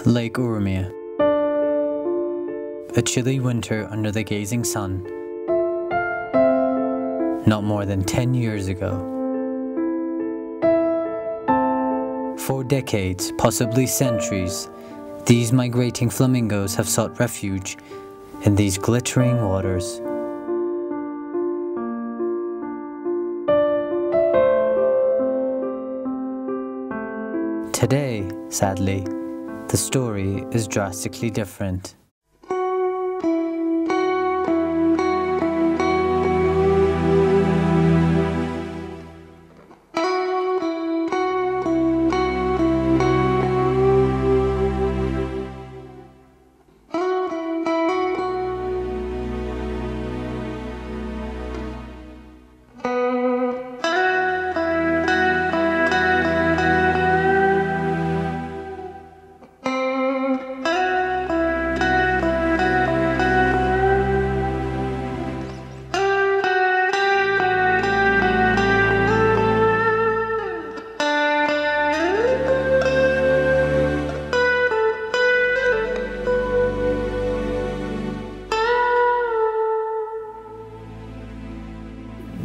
Lake Urmia. A chilly winter under the gazing sun. Not more than 10 years ago. For decades, possibly centuries, these migrating flamingos have sought refuge in these glittering waters. Today, sadly, the story is drastically different.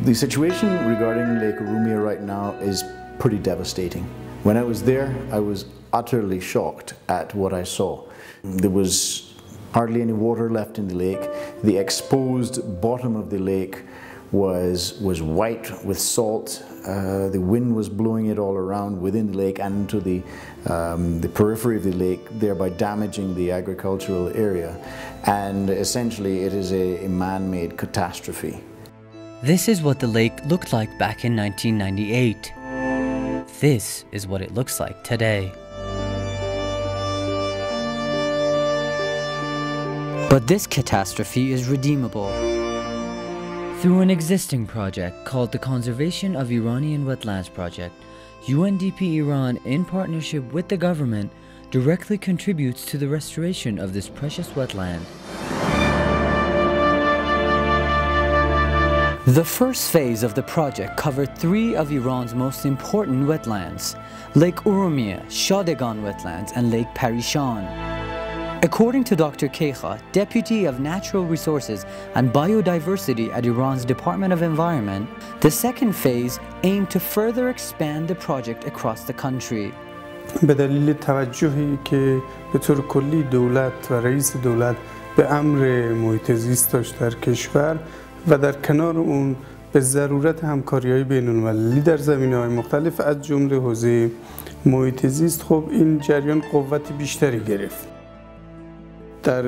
The situation regarding Lake Urmia right now is pretty devastating. When I was there, I was utterly shocked at what I saw. There was hardly any water left in the lake. The exposed bottom of the lake was white with salt. The wind was blowing it all around within the lake and into the periphery of the lake, thereby damaging the agricultural area. And essentially, it is a man-made catastrophe. This is what the lake looked like back in 1998. This is what it looks like today. But this catastrophe is redeemable. Through an existing project called the Conservation of Iranian Wetlands Project, UNDP Iran, in partnership with the government, directly contributes to the restoration of this precious wetland. The first phase of the project covered 3 of Iran's most important wetlands: Lake Urmia, Shadegan Wetlands, and Lake Parishan. According to Dr. Keikha, Deputy of Natural Resources and Biodiversity at Iran's Department of Environment, the second phase aimed to further expand the project across the country. به دلیل توجهی که به طور کلی دولت و رئیس دولت به امر محیط زیست داشت در کشور و در کنار اون به ضرورت همکاری‌های بین‌المللی در زمینه‌های مختلف از جمله حوزه محیط زیست، خب این جریان قوت بیشتری گرفت. در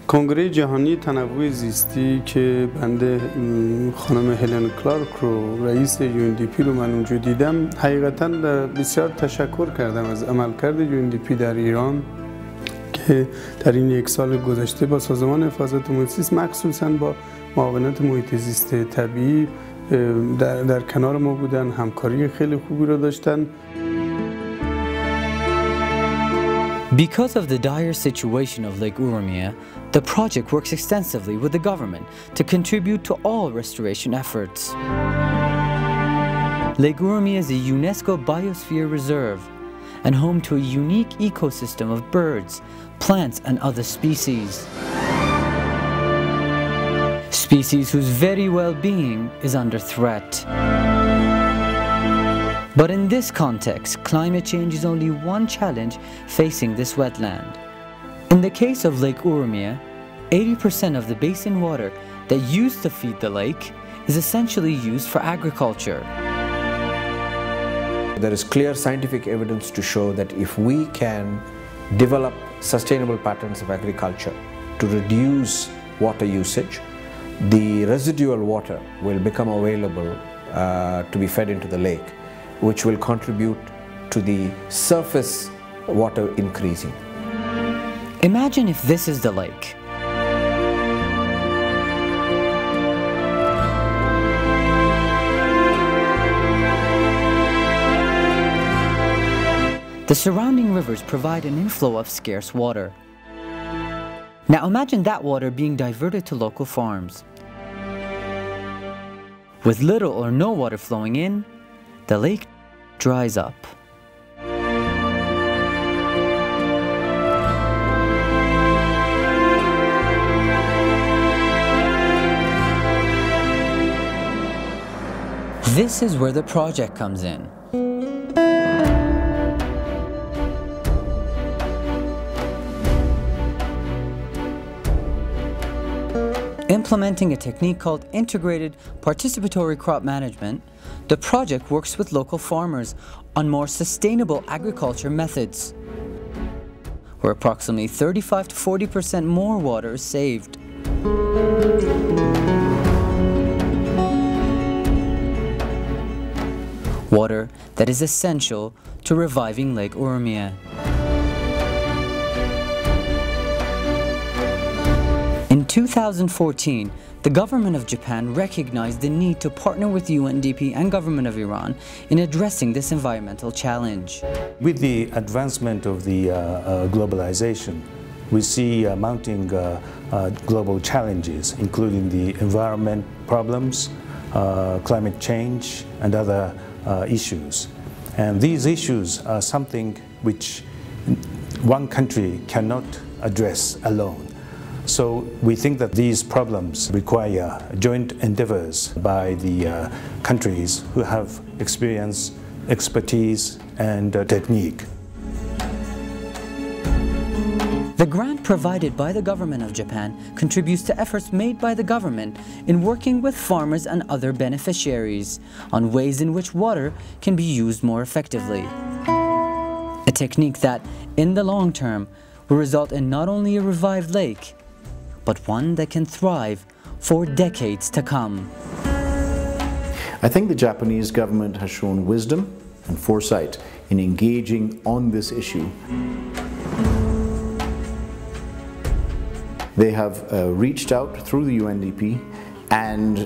کنگره جهانی تنوع زیستی که بنده خانم هلن کلارک رو رئیس UNDP رو من اونجا دیدم، حقیقتاً بسیار تشکر کردم از عملکرد UNDP در ایران که در این 1 سال گذشته با سازمان حفاظت محیط زیست مخصوصاً با معاونت محیط زیست طبیعی در کنار ما بودن، همکاری خیلی خوبی رو داشتن. Because of the dire situation of Lake Urmia, the project works extensively with the government to contribute to all restoration efforts. Lake Urmia is a UNESCO Biosphere Reserve and home to a unique ecosystem of birds, plants, and other species. Species whose very well-being is under threat. But in this context, climate change is only one challenge facing this wetland. In the case of Lake Urmia, 80% of the basin water that used to feed the lake is essentially used for agriculture. There is clear scientific evidence to show that if we can develop sustainable patterns of agriculture to reduce water usage, the residual water will become available to be fed into the lake, which will contribute to the surface water increasing. Imagine if this is the lake. The surrounding rivers provide an inflow of scarce water. Now imagine that water being diverted to local farms. With little or no water flowing in, the lake dries up. This is where the project comes in. Implementing a technique called integrated participatory crop management, the project works with local farmers on more sustainable agriculture methods, where approximately 35 to 40% more water is saved. Water that is essential to reviving Lake Urmia. In 2014, the government of Japan recognized the need to partner with UNDP and government of Iran in addressing this environmental challenge. With the advancement of the globalization, we see mounting global challenges, including the environment problems, climate change, and other issues. And these issues are something which one country cannot address alone. So we think that these problems require joint endeavors by the countries who have experience, expertise, and technique. The grant provided by the government of Japan contributes to efforts made by the government in working with farmers and other beneficiaries on ways in which water can be used more effectively. A technique that, in the long term, will result in not only a revived lake, but one that can thrive for decades to come. I think the Japanese government has shown wisdom and foresight in engaging on this issue. They have reached out through the UNDP and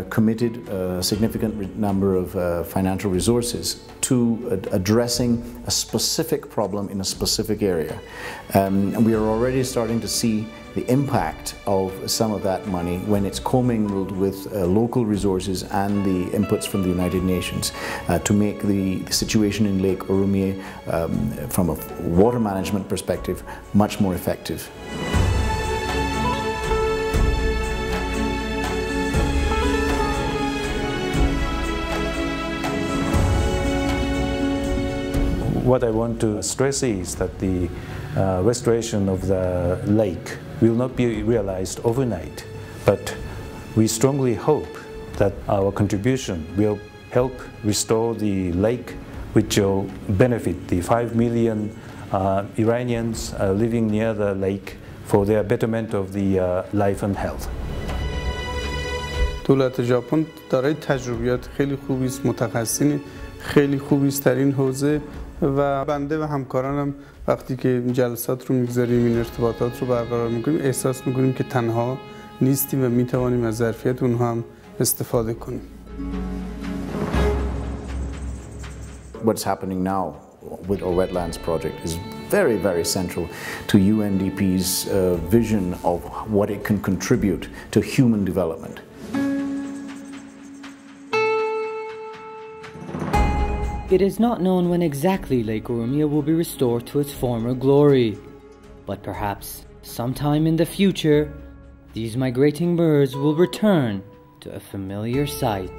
committed a significant number of financial resources to addressing a specific problem in a specific area. And we are already starting to see the impact of some of that money when it's commingled with local resources and the inputs from the United Nations to make the situation in Lake Urmia from a water management perspective much more effective. What I want to stress is that the restoration of the lake will not be realized overnight, but we strongly hope that our contribution will help restore the lake, which will benefit the 5 million Iranians living near the lake for their betterment of the life and health. دولت ژاپن دارای تجربیات خیلی خوبی است، متخصصین خیلی خوبی است در این حوزه و بنده و همکارانم وقتی که جلسات رو میگذاریم، این ارتباطات رو برقرار میکنیم، احساس میکنیم که تنها نیستیم و میتوانیم از ظرفیت اونها هم استفاده کنیم. What's happening now with our Wetlands project is very, very central to UNDP's vision of what it can contribute to human development. It is not known when exactly Lake Urmia will be restored to its former glory, but perhaps sometime in the future, these migrating birds will return to a familiar sight.